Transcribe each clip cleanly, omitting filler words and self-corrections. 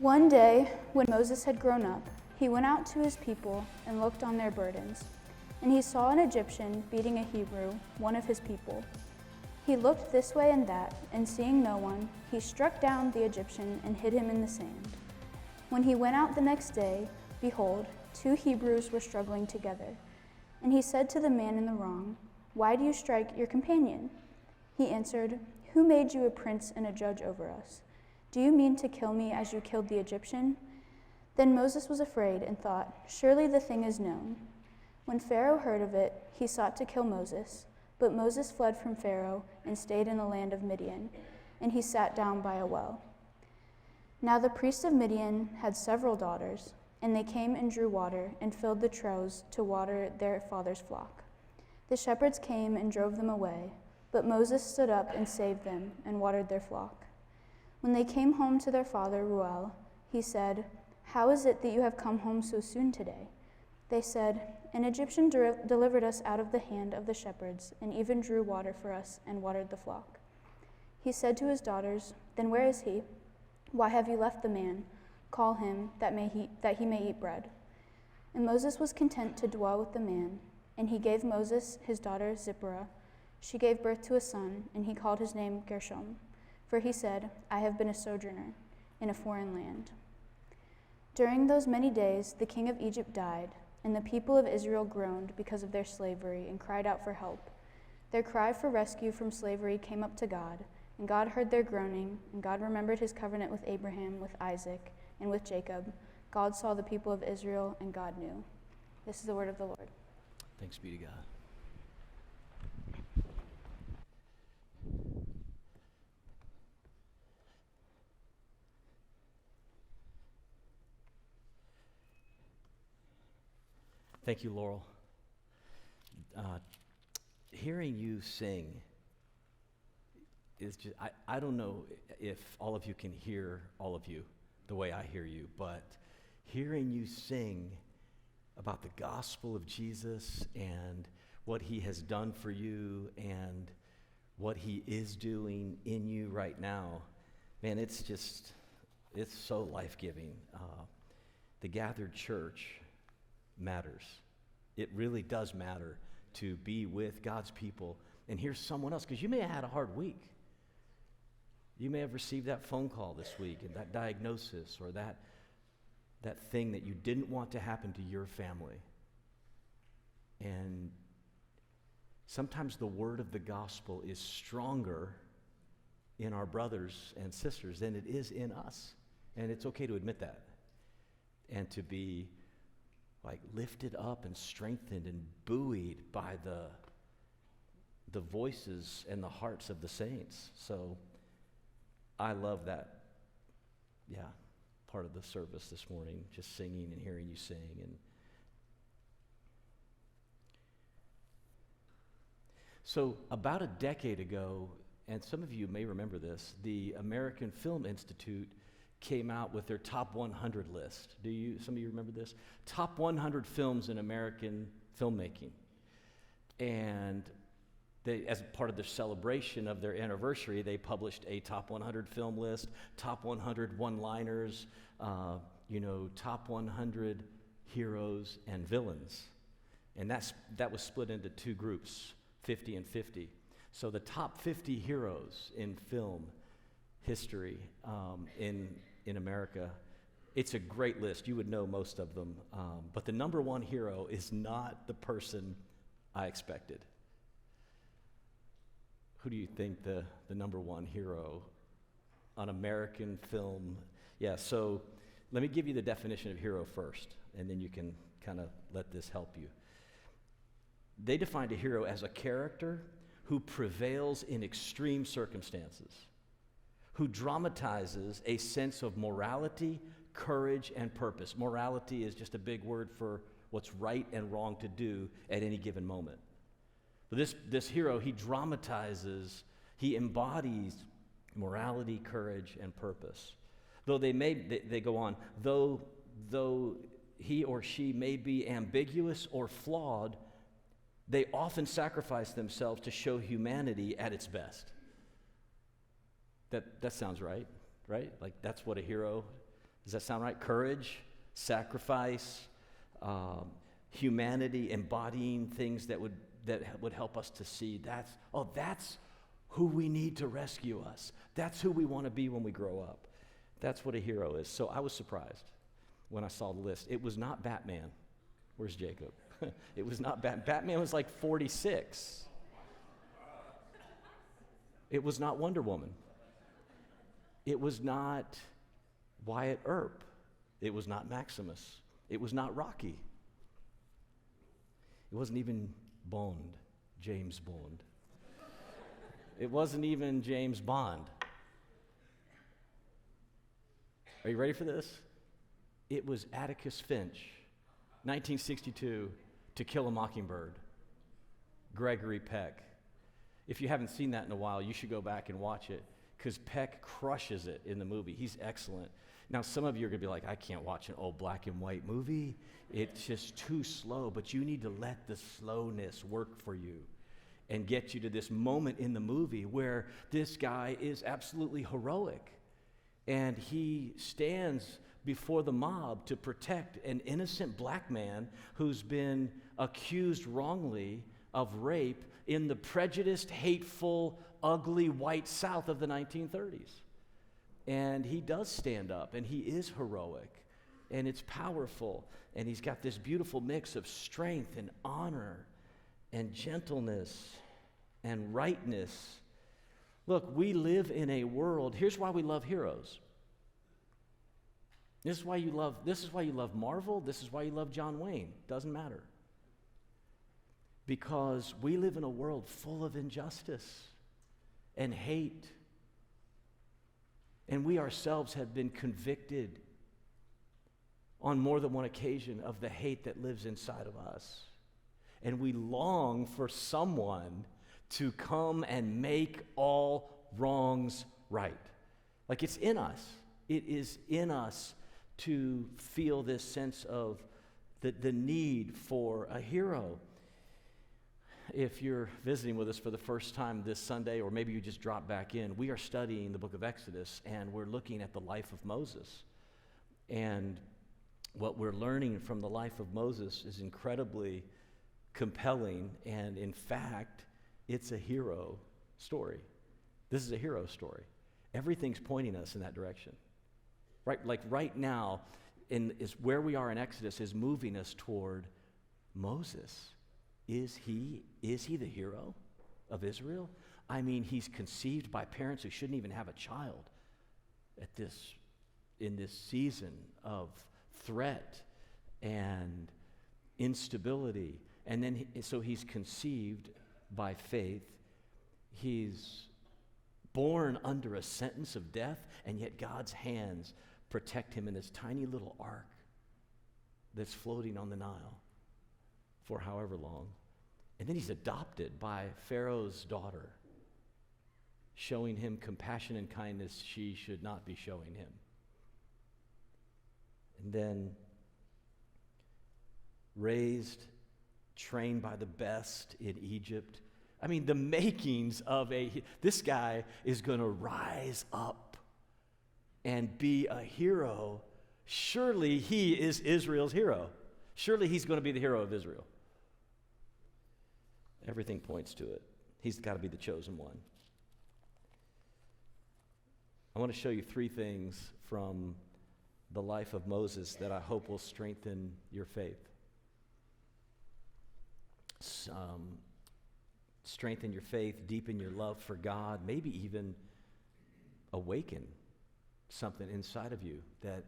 One day, when Moses had grown up, he went out to his people and looked on their burdens. And he saw an Egyptian beating a Hebrew, one of his people. He looked this way and that, and seeing no one, he struck down the Egyptian and hid him in the sand. When he went out the next day, behold, 2 Hebrews were struggling together. And he said to the man in the wrong, "Why do you strike your companion?" He answered, "Who made you a prince and a judge over us? Do you mean to kill me as you killed the Egyptian?" Then Moses was afraid and thought, "Surely the thing is known." When Pharaoh heard of it, he sought to kill Moses. But Moses fled from Pharaoh and stayed in the land of Midian, and he sat down by a well. Now the priest of Midian had several daughters, and they came and drew water and filled the troughs to water their father's flock. The shepherds came and drove them away, but Moses stood up and saved them and watered their flock. When they came home to their father Reuel, he said, "How is it that you have come home so soon today?" They said, "An Egyptian delivered us out of the hand of the shepherds, and even drew water for us and watered the flock." He said to his daughters, "Then where is he? Why have you left the man? Call him, that he may eat bread." And Moses was content to dwell with the man, and he gave Moses his daughter Zipporah. She gave birth to a son, and he called his name Gershom, for he said, "I have been a sojourner in a foreign land." During those many days the king of Egypt died, and the people of Israel groaned because of their slavery and cried out for help. Their cry for rescue from slavery came up to God, and God heard their groaning, and God remembered his covenant with Abraham, with Isaac, and with Jacob. God saw the people of Israel, and God knew. This is the word of the Lord. Thanks be to God. Thank you, Laurel. Hearing you sing is just, I don't know if all of you can hear all of you the way I hear you, but hearing you sing about the gospel of Jesus and what he has done for you and what he is doing in you right now, man, it's so life-giving. The gathered church matters. It really does matter to be with God's people and hear someone else, because you may have had a hard week. You may have received that phone call this week and that diagnosis or that thing that you didn't want to happen to your family. And sometimes the word of the gospel is stronger in our brothers and sisters than it is in us. And it's okay to admit that and to be lifted up and strengthened and buoyed by the voices and the hearts of the saints. So I love that, part of the service this morning, just singing and hearing you sing. And so about a decade ago, and some of you may remember this, the American Film Institute came out with their top 100 list. Some of you remember this? Top 100 films in American filmmaking. And they, as part of their celebration of their anniversary, they published a top 100 film list, top 100 one-liners, top 100 heroes and villains. And that was split into 2 groups, 50 and 50. So the top 50 heroes in film history in America, it's a great list. You would know most of them. But the number 1 hero is not the person I expected. Who do you think the number 1 hero on American film? Yeah, so let me give you the definition of hero first, and then you can kind of let this help you. They defined a hero as a character who prevails in extreme circumstances, who dramatizes a sense of morality, courage, and purpose. Morality is just a big word for what's right and wrong to do at any given moment. But this hero, he dramatizes, he embodies morality, courage, and purpose. Though they go on, though he or she may be ambiguous or flawed, they often sacrifice themselves to show humanity at its best. That sounds right? Like that's what a hero Does that sound right? Courage, sacrifice, humanity, embodying things that would help us to see that's who we need to rescue us. That's who we want to be when we grow up. That's what a hero is. So I was surprised when I saw the list. It was not Batman. Where's Jacob? It was not Batman. Batman was like 46. It was not Wonder Woman. It was not Wyatt Earp. It was not Maximus. It was not Rocky. It wasn't even Bond, James Bond. It wasn't even James Bond. Are you ready for this? It was Atticus Finch, 1962, To Kill a Mockingbird. Gregory Peck. If you haven't seen that in a while, you should go back and watch it, because Peck crushes it in the movie. He's excellent. Now, some of you are going to be like, I can't watch an old black and white movie. It's just too slow. But you need to let the slowness work for you and get you to this moment in the movie where this guy is absolutely heroic. And he stands before the mob to protect an innocent black man who's been accused wrongly of rape in the prejudiced, hateful, ugly white South of the 1930s. And he does stand up, and he is heroic, and it's powerful, and he's got this beautiful mix of strength and honor and gentleness and rightness. Look, we live in a world, here's why we love heroes. This is why you love Marvel, this is why you love John Wayne. Doesn't matter. Because we live in a world full of injustice and hate. And we ourselves have been convicted on more than one occasion of the hate that lives inside of us. And we long for someone to come and make all wrongs right. Like, it's in us. It is in us to feel this sense of the need for a hero. If you're visiting with us for the first time this Sunday, or maybe you just dropped back in, we are studying the book of Exodus, and we're looking at the life of Moses. And what we're learning from the life of Moses is incredibly compelling, and in fact, it's a hero story. This is a hero story. Everything's pointing us in that direction. Right, like right now, is where we are in Exodus is moving us toward Moses. Is he the hero of Israel? I mean, he's conceived by parents who shouldn't even have a child in this season of threat and instability. And then, so he's conceived by faith. He's born under a sentence of death, and yet God's hands protect him in this tiny little ark that's floating on the Nile for however long. And then he's adopted by Pharaoh's daughter, showing him compassion and kindness she should not be showing him. And then raised, trained by the best in Egypt. I mean, the makings of this guy is going to rise up and be a hero. Surely he is Israel's hero. Surely he's going to be the hero of Israel. Everything points to it. He's got to be the chosen one. I want to show you three things from the life of Moses that I hope will strengthen your faith. Strengthen your faith, deepen your love for God, maybe even awaken something inside of you that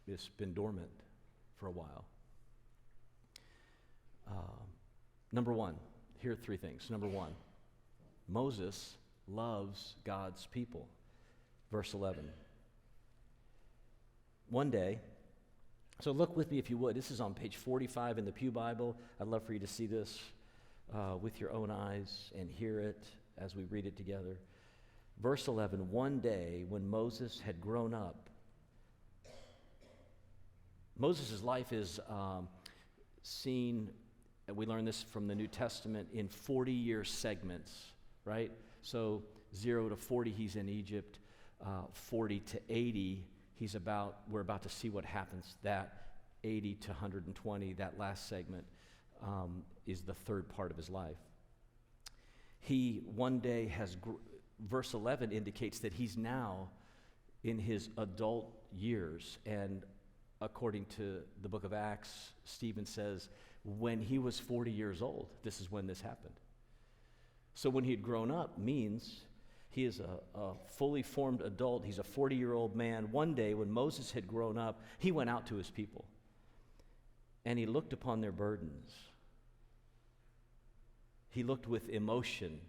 has been dormant for a while. Number one, here are three things. Number one, Moses loves God's people. Verse 11. One day, so look with me if you would. This is on page 45 in the Pew Bible. I'd love for you to see this with your own eyes and hear it as we read it together. Verse 11, one day when Moses had grown up. Moses' life is seen, and we learn this from the New Testament, in 40-year segments, right? So 0 to 40, he's in Egypt. 40 to 80, we're about to see what happens. That 80 to 120, that last segment, is the third part of his life. He one day verse 11 indicates that he's now in his adult years, and according to the book of Acts, Stephen says, when he was 40 years old, this is when this happened. So when he had grown up means he is a fully formed adult. He's a 40-year-old man. One day when Moses had grown up, he went out to his people, and he looked upon their burdens. He looked with emotion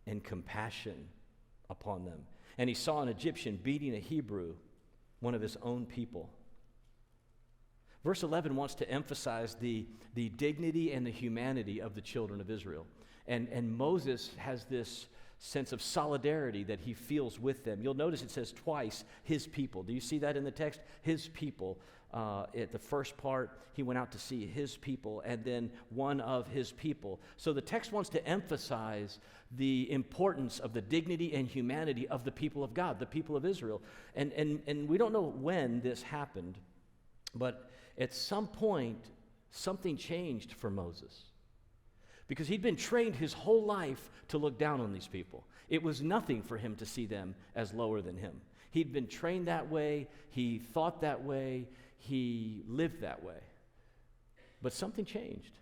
and compassion upon them. And he saw an Egyptian beating a Hebrew, one of his own people. Verse 11 wants to emphasize the dignity and the humanity of the children of Israel. And Moses has this sense of solidarity that he feels with them. You'll notice it says twice, his people. Do you see that in the text? His people. At the first part, he went out to see his people, and then one of his people. So the text wants to emphasize the importance of the dignity and humanity of the people of God, the people of Israel. And we don't know when this happened, but at some point, something changed for Moses, because he'd been trained his whole life to look down on these people. It was nothing for him to see them as lower than him. He'd been trained that way, he thought that way, he lived that way. But something changed.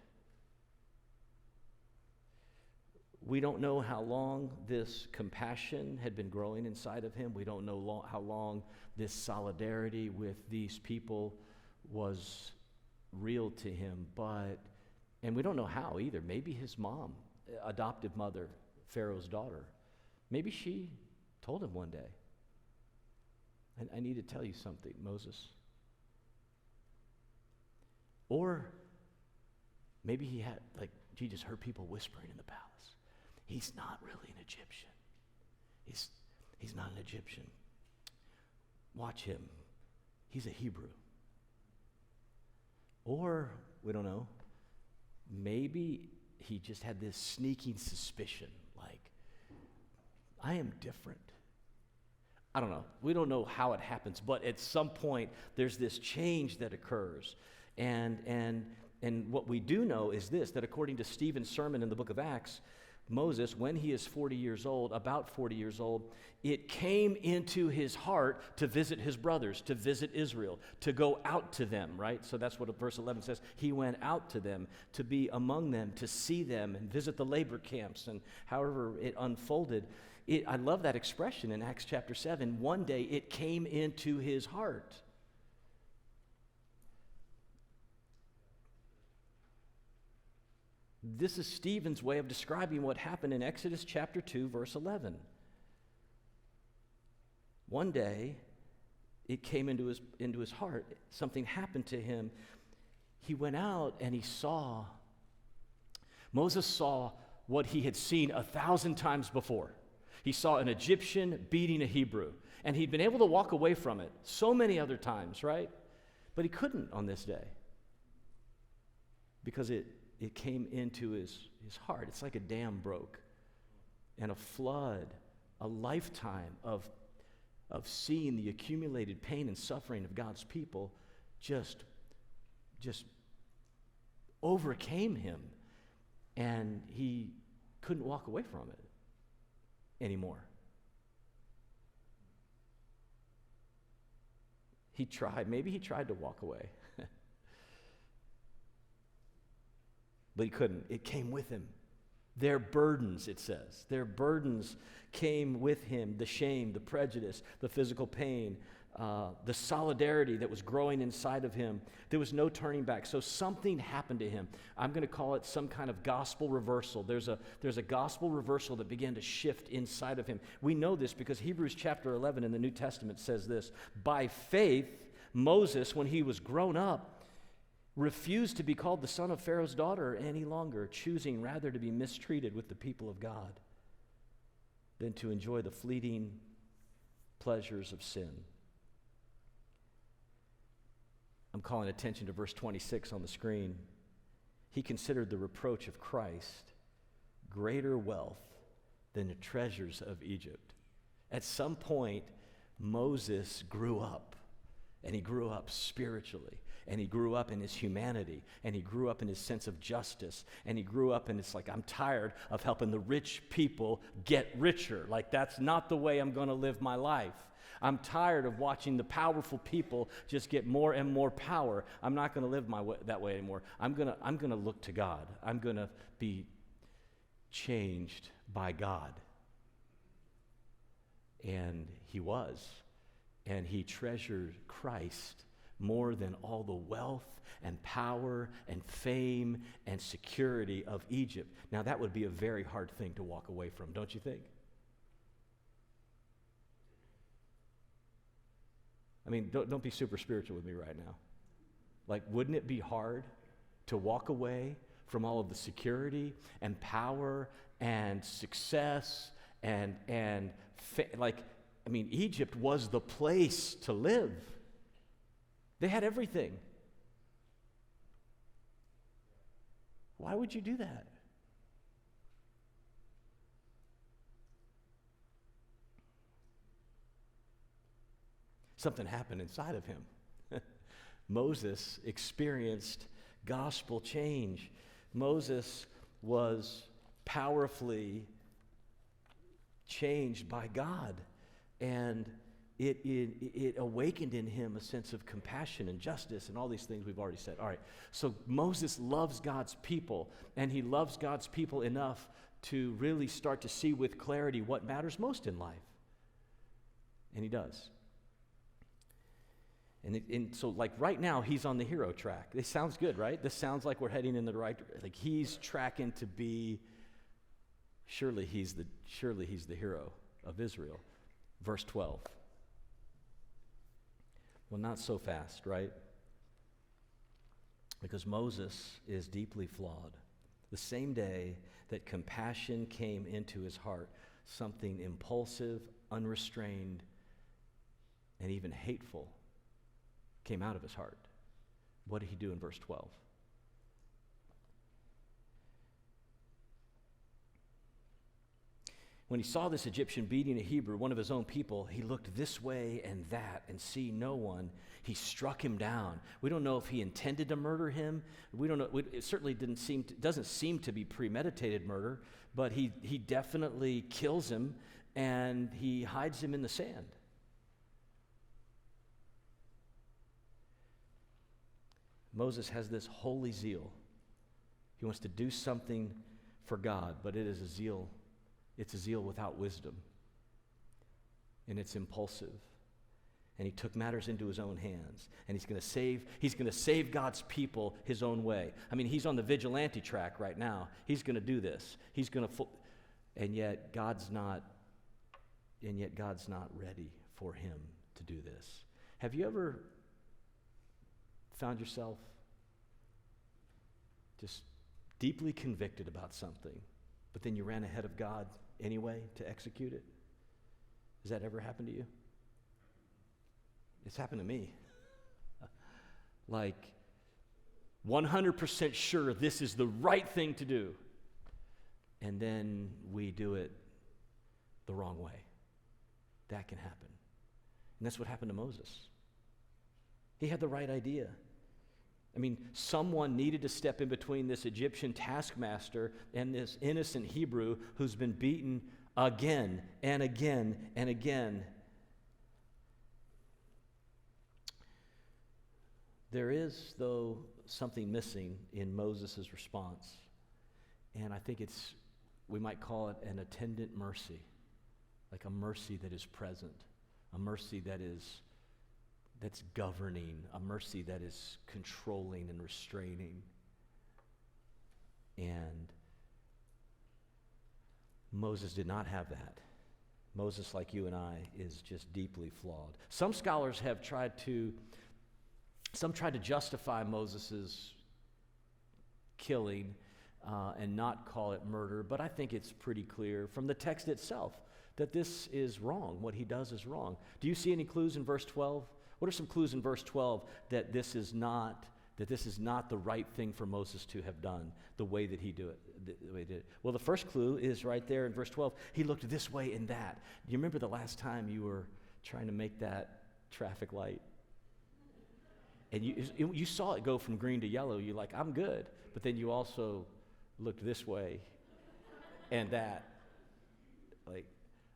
We don't know how long this compassion had been growing inside of him. We don't know how long this solidarity with these people was real to him, and we don't know how either. Maybe his mom, adoptive mother, Pharaoh's daughter, maybe she told him one day, I need to tell you something, Moses. Or maybe he just heard people whispering in the palace. He's not really an Egyptian. He's not an Egyptian. Watch him. He's a Hebrew. Or, we don't know, maybe he just had this sneaking suspicion, like, I am different. I don't know. We don't know how it happens, but at some point, there's this change that occurs. And what we do know is this, that according to Stephen's sermon in the book of Acts, Moses, when he is 40 years old, about 40 years old, it came into his heart to visit his brothers, to visit Israel, to go out to them, right? So that's what verse 11 says. He went out to them, to be among them, to see them, and visit the labor camps, and however it unfolded. I love that expression in Acts chapter 7. One day it came into his heart. This is Stephen's way of describing what happened in Exodus chapter 2, verse 11. One day, it came into his heart. Something happened to him. He went out and Moses saw what he had seen 1,000 times before. He saw an Egyptian beating a Hebrew, and he'd been able to walk away from it so many other times, right? But he couldn't on this day, because it came into his heart. It's like a dam broke, and a flood, a lifetime of seeing the accumulated pain and suffering of God's people just overcame him, and he couldn't walk away from it anymore. Maybe he tried to walk away. But he couldn't. It came with him. Their burdens, it says. Their burdens came with him. The shame, the prejudice, the physical pain, the solidarity that was growing inside of him. There was no turning back. So something happened to him. I'm going to call it some kind of gospel reversal. There's a gospel reversal that began to shift inside of him. We know this because Hebrews chapter 11 in the New Testament says this. By faith, Moses, when he was grown up, refused to be called the son of Pharaoh's daughter any longer, choosing rather to be mistreated with the people of God than to enjoy the fleeting pleasures of sin. I'm calling attention to verse 26 on the screen. He considered the reproach of Christ greater wealth than the treasures of Egypt. At some point, Moses grew up. And he grew up spiritually, and he grew up in his humanity, and he grew up in his sense of justice, and he grew up and it's like, I'm tired of helping the rich people get richer. Like, that's not the way I'm going to live my life. I'm tired of watching the powerful people just get more and more power. I'm not going to live that way anymore. I'm going to look to God. I'm going to be changed by God. And he was. And he treasured Christ more than all the wealth and power and fame and security of Egypt. Now, that would be a very hard thing to walk away from, don't you think? I mean, don't be super spiritual with me right now. Like, wouldn't it be hard to walk away from all of the security and power and success and Egypt was the place to live. They had everything. Why would you do that? Something happened inside of him. Moses experienced gospel change. Moses was powerfully changed by God, and it awakened in him a sense of compassion and justice and all these things we've already said. All right, so Moses loves God's people, and he loves God's people enough to really start to see with clarity what matters most in life. And he does. And so, like, right now, he's on the hero track. This sounds good, right? This sounds like we're heading in the right direction. Like, he's tracking to be, surely he's the hero of Israel. Verse 12. Well, not so fast, right? Because Moses is deeply flawed. The same day that compassion came into his heart, something impulsive, unrestrained, and even hateful came out of his heart. What did he do in verse 12? When he saw this Egyptian beating a Hebrew, one of his own people, he looked this way and that, and seeing no one, he struck him down. We don't know if he intended to murder him. We don't know. It certainly doesn't seem to be premeditated murder, but he definitely kills him, and he hides him in the sand. Moses has this holy zeal. He wants to do something for God, but it is a zeal. It's a zeal without wisdom. And it's impulsive. And he took matters into his own hands. And he's going to save God's people his own way. I mean, he's on the vigilante track right now. He's going to do this. And yet God's not ready for him to do this. Have you ever found yourself just deeply convicted about something, but then you ran ahead of God anyway to execute it? Has that ever happened to you? It's happened to me. Like, 100% sure this is the right thing to do, and then we do it the wrong way. That can happen. And that's what happened to Moses. He had the right idea. I mean, someone needed to step in between this Egyptian taskmaster and this innocent Hebrew who's been beaten again and again and again. There is, though, something missing in Moses' response. And I think we might call it an attendant mercy, like a mercy that is present, a mercy that's governing, a mercy that is controlling and restraining. And Moses did not have that. Moses, like you and I, is just deeply flawed. Some scholars have tried to justify Moses' killing and not call it murder, but I think it's pretty clear from the text itself that this is wrong. What he does is wrong. Do you see any clues in verse 12? What are some clues in verse 12 that this is not the right thing for Moses to have done the way that he did it? Well, the first clue is right there in verse 12. He looked this way and that. Do you remember the last time you were trying to make that traffic light And you saw it go from green to yellow. You're like, I'm good. But then you also looked this way and that. Like,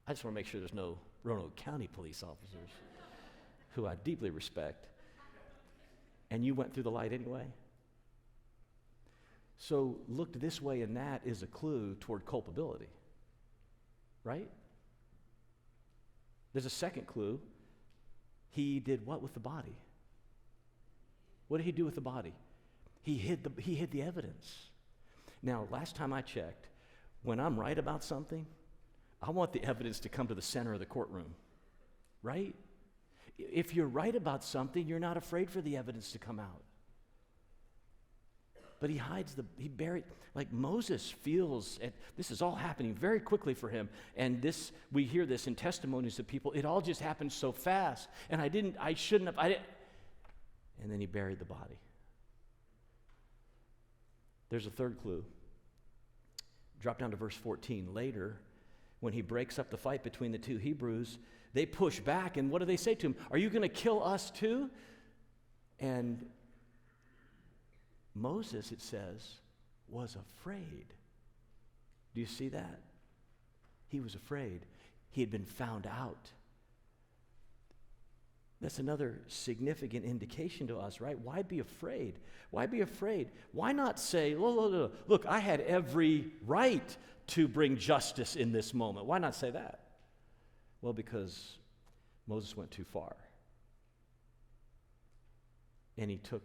I just want to make sure there's no Roanoke County police officers who I deeply respect. And you went through the light anyway. So looked this way and that is a clue toward culpability, right? There's a second clue. He did what with the body? What did he do with the body? He hid the evidence. Now, last time I checked, when I'm right about something, I want the evidence to come to the center of the courtroom, right? If you're right about something, you're not afraid for the evidence to come out. But he buried, like Moses feels, this is all happening very quickly for him. And we hear this in testimonies of people, it all just happened so fast. And I shouldn't have. And then he buried the body. There's a third clue. Drop down to verse 14. Later, when he breaks up the fight between the two Hebrews, they push back, and what do they say to him? Are you going to kill us too? And Moses, it says, was afraid. Do you see that? He was afraid. He had been found out. That's another significant indication to us, right? Why be afraid? Why be afraid? Why not say, look, I had every right to bring justice in this moment. Why not say that? Well, because Moses went too far. And he took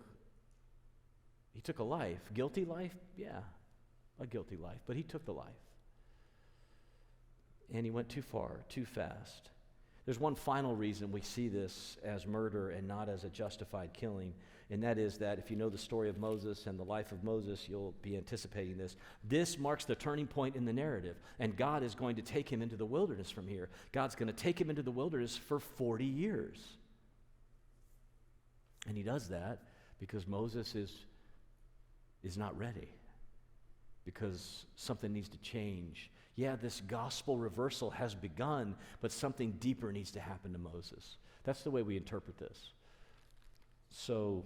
a life. Guilty life? Yeah, a guilty life. But he took the life. And he went too far, too fast. There's one final reason we see this as murder and not as a justified killing, and that is that if you know the story of Moses and the life of Moses, you'll be anticipating this. This marks the turning point in the narrative, and God is going to take him into the wilderness from here. God's going to take him into the wilderness for 40 years. And he does that because Moses is not ready, because something needs to change. Yeah, this gospel reversal has begun, but something deeper needs to happen to Moses. That's the way we interpret this. So,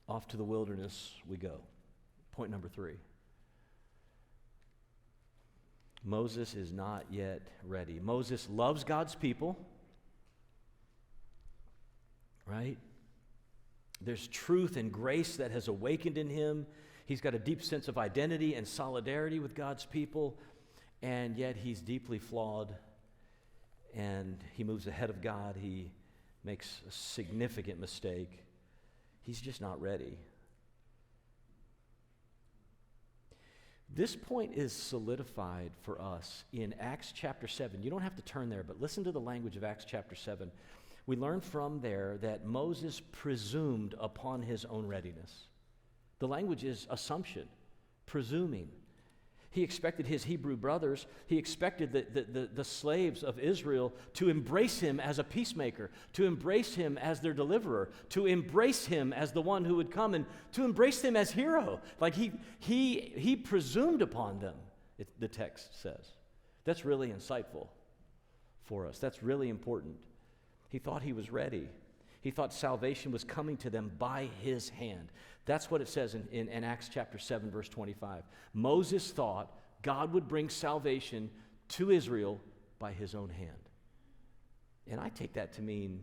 off to the wilderness we go. Point number 3. Moses is not yet ready. Moses loves God's people, right? There's truth and grace that has awakened in him. He's got a deep sense of identity and solidarity with God's people, and yet he's deeply flawed, and he moves ahead of God. He makes a significant mistake. He's just not ready. This point is solidified for us in Acts chapter 7. You don't have to turn there, but listen to the language of Acts chapter 7. We learn from there that Moses presumed upon his own readiness. The language is assumption, presuming. He expected his Hebrew brothers, he expected the slaves of Israel to embrace him as a peacemaker, to embrace him as their deliverer, to embrace him as the one who would come, and to embrace him as hero. Like he presumed upon them, the text says. That's really insightful for us. That's really important. He thought he was ready. He thought salvation was coming to them by his hand. That's what it says in Acts chapter 7, verse 25. Moses thought God would bring salvation to Israel by his own hand. And I take that to mean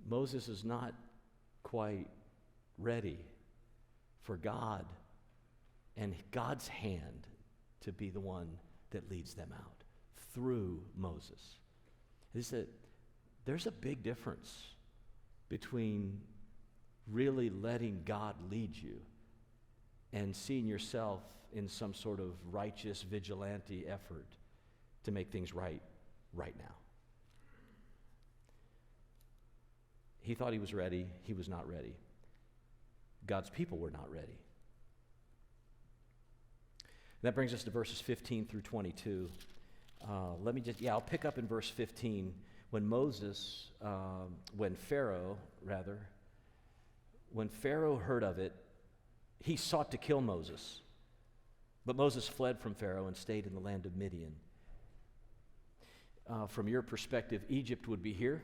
Moses is not quite ready for God and God's hand to be the one that leads them out through Moses. There's a big difference between really letting God lead you and seeing yourself in some sort of righteous vigilante effort to make things right now. He thought he was ready. He was not ready. God's people were not ready. That brings us to verses 15 through 22. I'll pick up in verse 15. When Pharaoh heard of it, he sought to kill Moses. But Moses fled from Pharaoh and stayed in the land of Midian. From your perspective, Egypt would be here,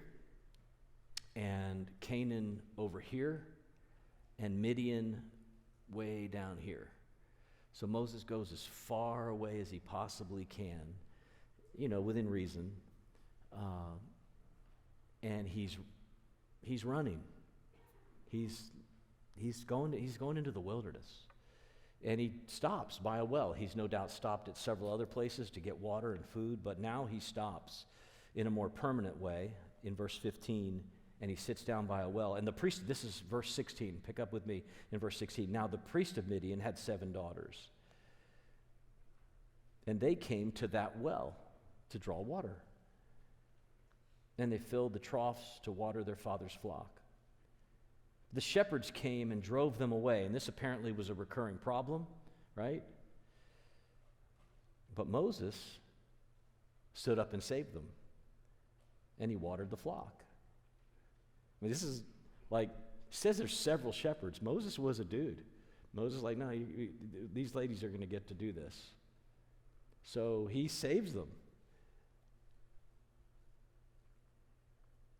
and Canaan over here, and Midian way down here. So Moses goes as far away as he possibly can, within reason, and he's running. He's going into the wilderness, and he stops by a well. He's no doubt stopped at several other places to get water and food, but now he stops in a more permanent way in verse 15, and he sits down by a well. And the priest, this is verse 16, pick up with me in verse 16. Now the priest of Midian had 7 daughters, and they came to that well to draw water. And they filled the troughs to water their father's flock. The shepherds came and drove them away, and this apparently was a recurring problem, right? But Moses stood up and saved them, and he watered the flock. I mean, this is like, it says there's several shepherds. Moses was a dude. Moses is like, no, these ladies are going to get to do this. So he saves them.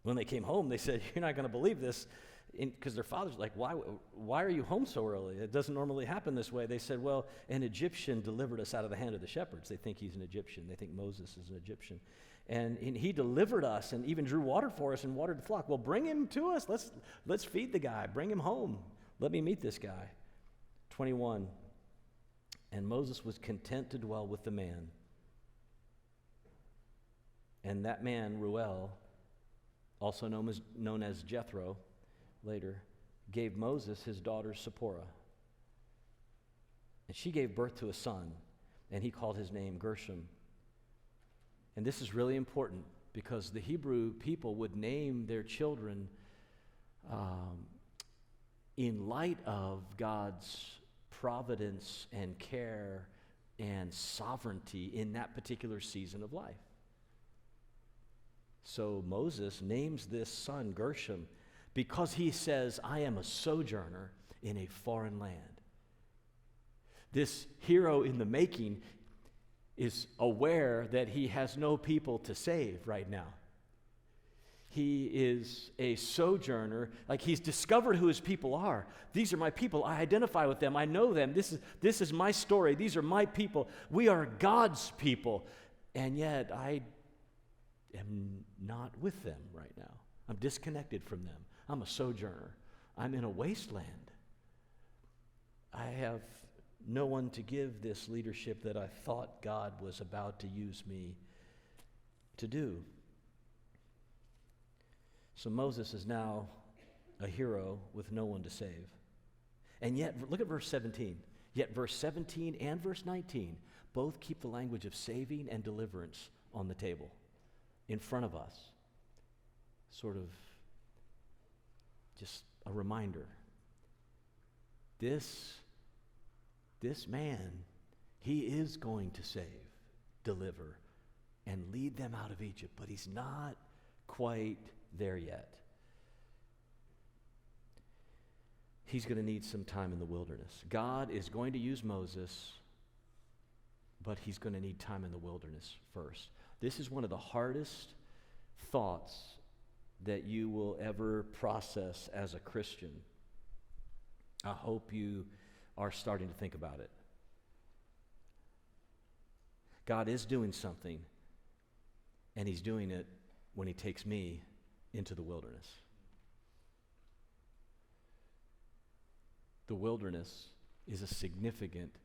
When they came home, they said, you're not going to believe this, because their father's like, why are you home so early? It doesn't normally happen this way. They said, well, an Egyptian delivered us out of the hand of the shepherds. They think he's an Egyptian. They think Moses is an Egyptian. And he delivered us and even drew water for us and watered the flock. Well, bring him to us. Let's feed the guy. Bring him home. Let me meet this guy. 21, and Moses was content to dwell with the man. And that man, Reuel, also known as Jethro, later, gave Moses his daughter Zipporah. And she gave birth to a son, and he called his name Gershom. And this is really important because the Hebrew people would name their children in light of God's providence and care and sovereignty in that particular season of life. So Moses names this son Gershom because he says, I am a sojourner in a foreign land. This hero in the making is aware that he has no people to save right now. He is a sojourner, like he's discovered who his people are. These are my people. I identify with them. I know them. This is my story. These are my people. We are God's people. And yet I am not with them right now. I'm disconnected from them. I'm a sojourner. I'm in a wasteland. I have no one to give this leadership that I thought God was about to use me to do. So Moses is now a hero with no one to save. And yet, look at verse 17. Yet verse 17 and verse 19 both keep the language of saving and deliverance on the table in front of us. Sort of just a reminder. This man, he is going to save, deliver, and lead them out of Egypt, but he's not quite there yet. He's going to need some time in the wilderness. God is going to use Moses, but he's going to need time in the wilderness first. This is one of the hardest thoughts that you will ever process as a Christian. I hope you are starting to think about it. God is doing something, and he's doing it when he takes me into the wilderness. The wilderness is a significant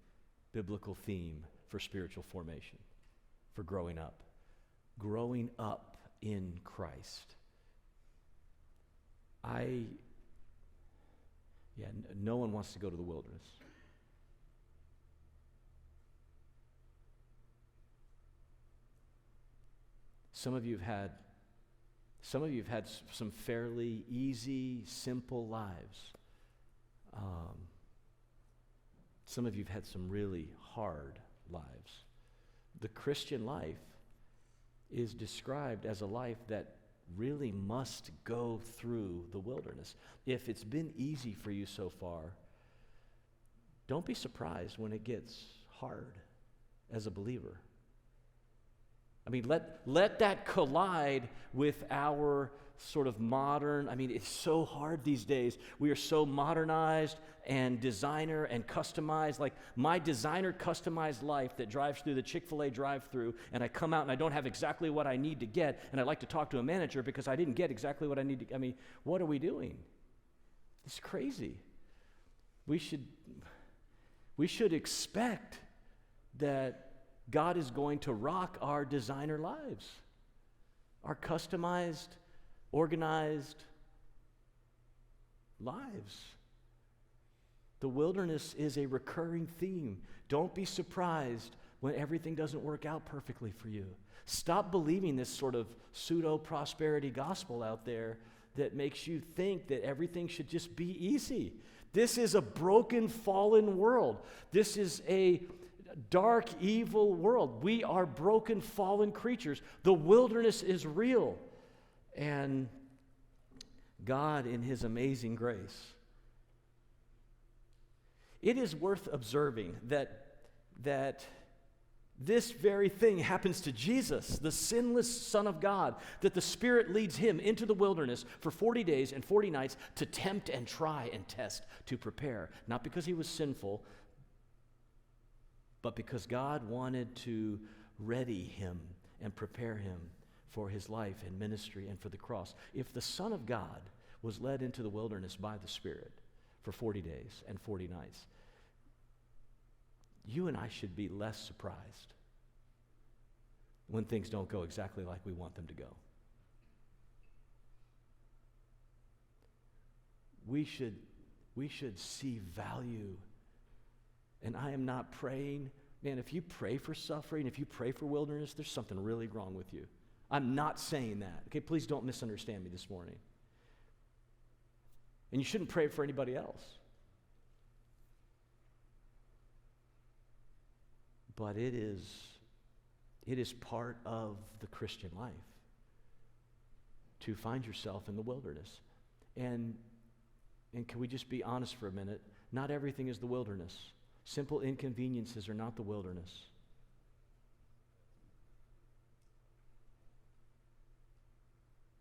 biblical theme for spiritual formation, for growing up in Christ. No one wants to go to the wilderness. Some of you have had some fairly easy, simple lives. Some of you have had some really hard lives. The Christian life is described as a life that really must go through the wilderness. If it's been easy for you so far, don't be surprised when it gets hard as a believer. I mean, let that collide with our sort of modern, I mean, it's so hard these days. We are so modernized and designer and customized. Like my designer customized life that drives through the Chick-fil-A drive-through, and I come out and I don't have exactly what I need to get, and I like to talk to a manager because I didn't get exactly what I need to. I mean, what are we doing? It's crazy. We should expect that God is going to rock our designer lives, our customized, organized lives. The wilderness is a recurring theme. Don't be surprised when everything doesn't work out perfectly for you. Stop believing this sort of pseudo-prosperity gospel out there that makes you think that everything should just be easy. This is a broken, fallen world. This is a dark, evil world. We are broken, fallen creatures. The wilderness is real. And God, in His amazing grace, it is worth observing that this very thing happens to Jesus, the sinless Son of God, that the Spirit leads Him into the wilderness for 40 days and 40 nights to tempt and try and test, to prepare. Not because He was sinful, but because God wanted to ready Him and prepare Him for His life and ministry and for the cross. If the Son of God was led into the wilderness by the Spirit for 40 days and 40 nights, you and I should be less surprised when things don't go exactly like we want them to go. We should see value. And I am not praying, man, if you pray for suffering, if you pray for wilderness, there's something really wrong with you. I'm not saying that. Okay, please don't misunderstand me this morning. And you shouldn't pray for anybody else. But it is part of the Christian life to find yourself in the wilderness. And can we just be honest for a minute? Not everything is the wilderness. Simple inconveniences are not the wilderness.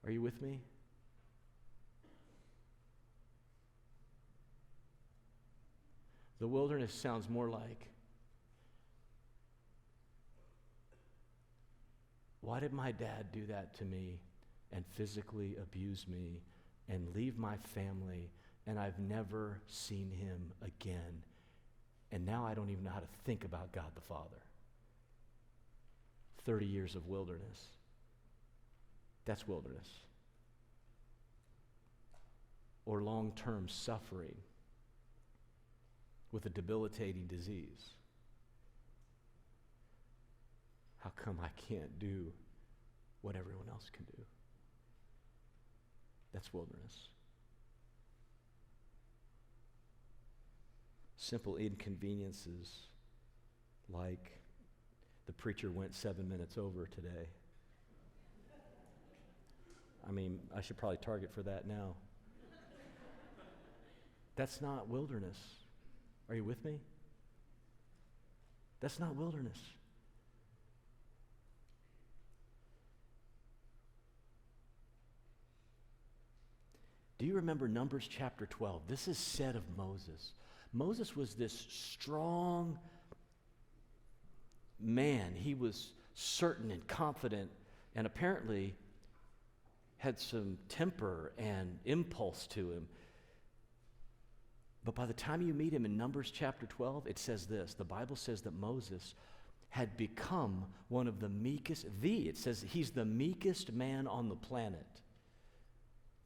Are you with me? The wilderness sounds more like, why did my dad do that to me and physically abuse me and leave my family, and I've never seen him again, and now I don't even know how to think about God the Father? 30 years of wilderness. That's wilderness. Or long-term suffering with a debilitating disease. How come I can't do what everyone else can do? That's wilderness. Simple inconveniences like the preacher went 7 minutes over today. I mean, I should probably target for that now. That's not wilderness. Are you with me? That's not wilderness. Do you remember Numbers chapter 12? This is said of Moses. Moses was this strong man. He was certain and confident, and apparently had some temper and impulse to him. But by the time you meet him in Numbers chapter 12, it says this. The Bible says that Moses had become one of the meekest, it says he's the meekest man on the planet.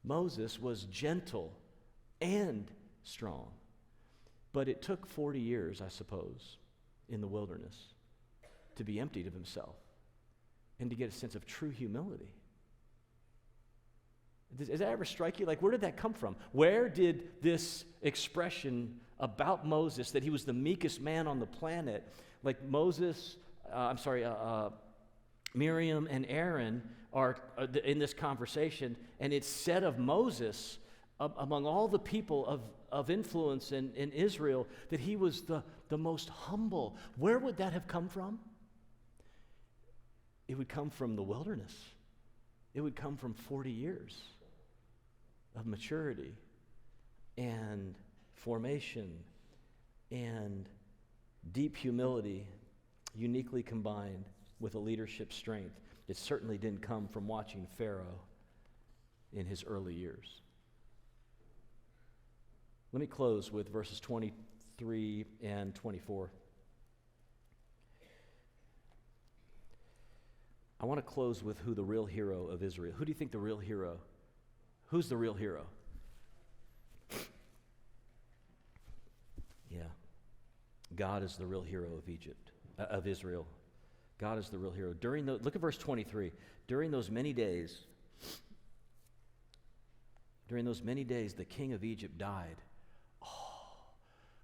Moses was gentle and strong. But it took 40 years, I suppose, in the wilderness to be emptied of himself and to get a sense of true humility. Does that ever strike you? Like, where did that come from? Where did this expression about Moses, that he was the meekest man on the planet, like Miriam and Aaron are in this conversation, and it's said of Moses, among all the people of influence in Israel, that he was the most humble. Where would that have come from? it would come from the wilderness. It would come from 40 years of maturity and formation and deep humility, uniquely combined with a leadership strength. It certainly didn't come from watching Pharaoh in his early years. Let me close with verses 23 and 24. I want to close with who the real hero of Israel. Who do you think the real hero? Who's the real hero? Yeah. God is the real hero of Egypt, of Israel. God is the real hero. Look at verse 23. During those many days, the king of Egypt died. Oh,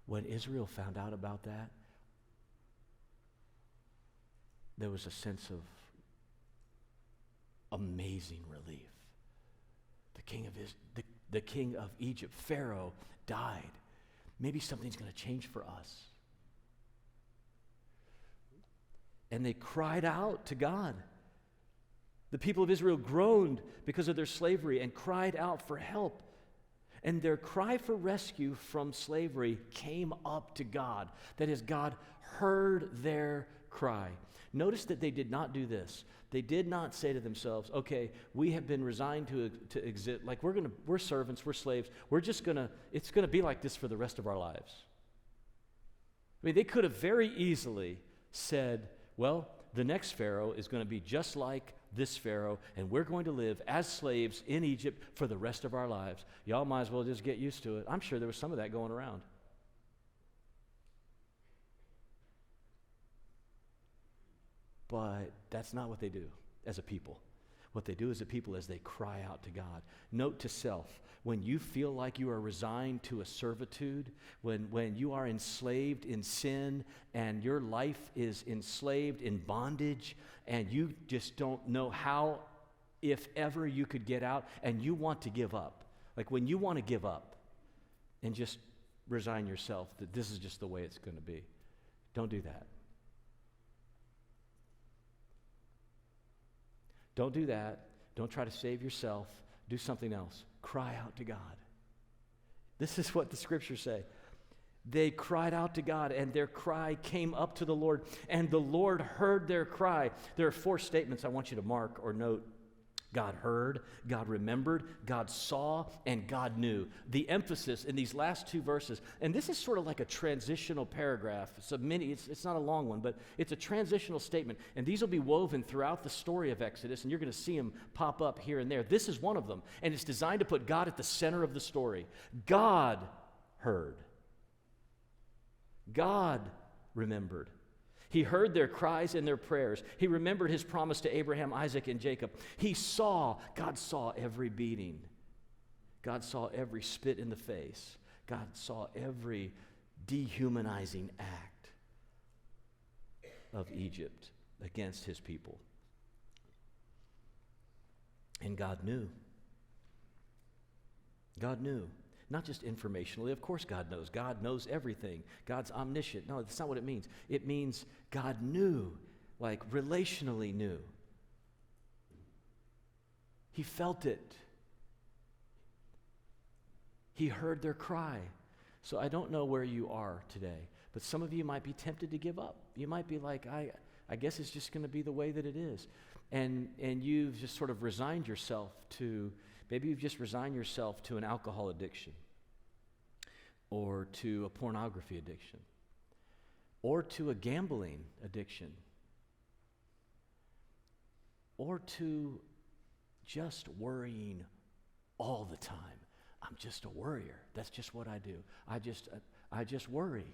when Israel found out about that, there was a sense of amazing relief. The king of Egypt, Pharaoh, died. Maybe something's going to change for us. And they cried out to God. The people of Israel groaned because of their slavery and cried out for help. And their cry for rescue from slavery came up to God. That is, God heard their cry. Notice that they did not do this. They did not say to themselves, okay, we have been resigned to exist. Like we're servants, we're slaves. It's going to be like this for the rest of our lives. I mean, they could have very easily said, well, the next Pharaoh is going to be just like this Pharaoh, and we're going to live as slaves in Egypt for the rest of our lives. Y'all might as well just get used to it. I'm sure there was some of that going around. But that's not what they do as a people. What they do as a people is they cry out to God. Note to self, when you feel like you are resigned to a servitude, when you are enslaved in sin and your life is enslaved in bondage and you just don't know how, if ever, you could get out and you want to give up. Like when you want to give up and just resign yourself that this is just the way it's going to be. Don't do that. Don't do that. Don't try to save yourself. Do something else. Cry out to God. This is what the scriptures say. They cried out to God, and their cry came up to the Lord, and the Lord heard their cry. There are 4 statements I want you to mark or note. God heard, God remembered, God saw, and God knew. The emphasis in these last 2 verses, and this is sort of like a transitional paragraph. It's not a long one, but it's a transitional statement. And these will be woven throughout the story of Exodus, and you're going to see them pop up here and there. This is one of them, and it's designed to put God at the center of the story. God heard. God remembered. He heard their cries and their prayers. He remembered his promise to Abraham, Isaac, and Jacob. God saw every beating. God saw every spit in the face. God saw every dehumanizing act of Egypt against his people. And God knew. God knew. Not just informationally. Of course God knows. God knows everything. God's omniscient. No, that's not what it means. It means God knew, like relationally knew. He felt it. He heard their cry. So I don't know where you are today, but some of you might be tempted to give up. You might be like, I guess it's just going to be the way that it is. And you've just sort of resigned yourself to, maybe you've just resigned yourself to an alcohol addiction, or to a pornography addiction, or to a gambling addiction, or to just worrying all the time. I'm just a worrier. That's just what I do. I just worry.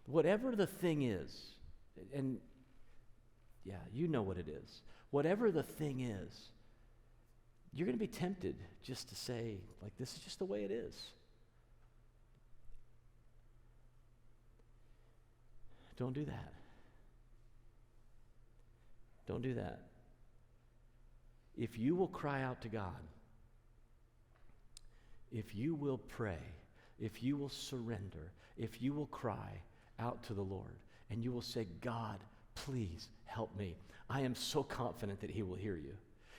Whatever the thing is, and yeah, you know what it is. Whatever the thing is, you're going to be tempted just to say, like, this is just the way it is. Don't do that. Don't do that. If you will cry out to God, if you will pray, if you will surrender, if you will cry out to the Lord, and you will say, God, please help me. I am so confident that he will hear you.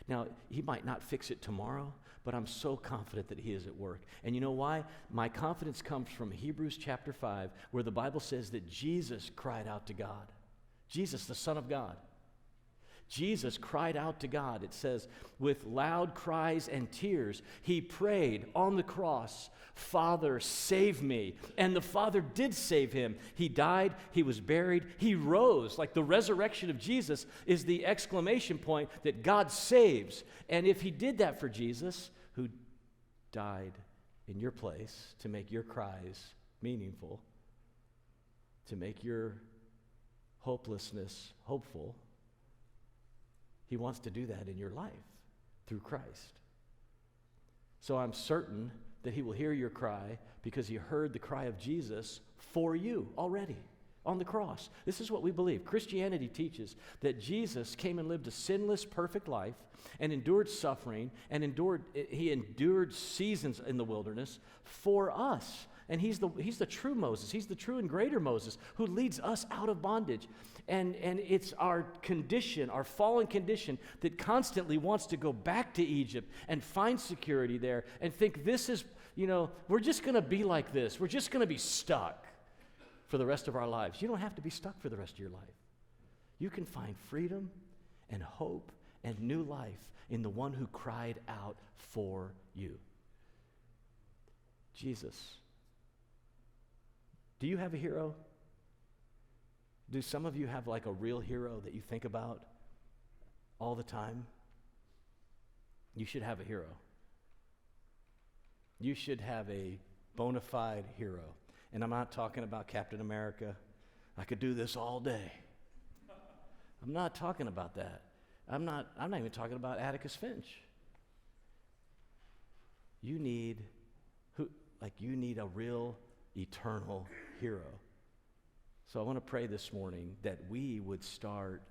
Now, he might not fix it tomorrow, but I'm so confident that he is at work. And you know why? My confidence comes from Hebrews chapter 5, where the Bible says that Jesus cried out to God. Jesus, the Son of God. Jesus cried out to God. It says, with loud cries and tears, he prayed on the cross, Father, save me. And the Father did save him. He died, he was buried, he rose. Like the resurrection of Jesus is the exclamation point that God saves. And if he did that for Jesus, who died in your place to make your cries meaningful, to make your hopelessness hopeful, he wants to do that in your life through Christ. So I'm certain that he will hear your cry because he heard the cry of Jesus for you already on the cross. This is what we believe. Christianity teaches that Jesus came and lived a sinless, perfect life and endured suffering and he endured seasons in the wilderness for us. And he's the true Moses. He's the true and greater Moses who leads us out of bondage. And it's our condition, our fallen condition, that constantly wants to go back to Egypt and find security there and think this is, we're just going to be like this. We're just going to be stuck for the rest of our lives. You don't have to be stuck for the rest of your life. You can find freedom and hope and new life in the one who cried out for you. Jesus. Do you have a hero? Do some of you have like a real hero that you think about all the time? You should have a hero. You should have a bona fide hero. And I'm not talking about Captain America. I could do this all day. I'm not talking about that. I'm not even talking about Atticus Finch. You need a real eternal hero. So I want to pray this morning that we would start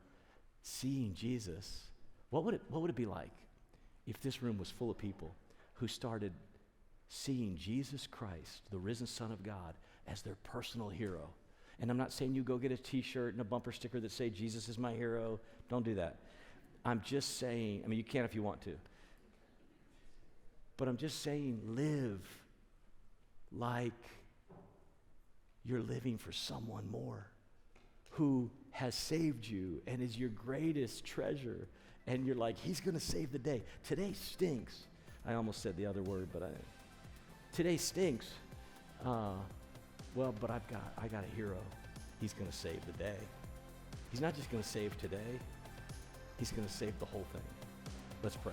seeing Jesus. What would it be like if this room was full of people who started seeing Jesus Christ, the risen Son of God, as their personal hero? And I'm not saying you go get a t-shirt and a bumper sticker that say Jesus is my hero. Don't do that. I'm just saying, you can if you want to. But I'm just saying live like you're living for someone more who has saved you and is your greatest treasure. And you're like, he's going to save the day. Today stinks. I almost said the other word, but today stinks. But I got a hero. He's going to save the day. He's not just going to save today. He's going to save the whole thing. Let's pray.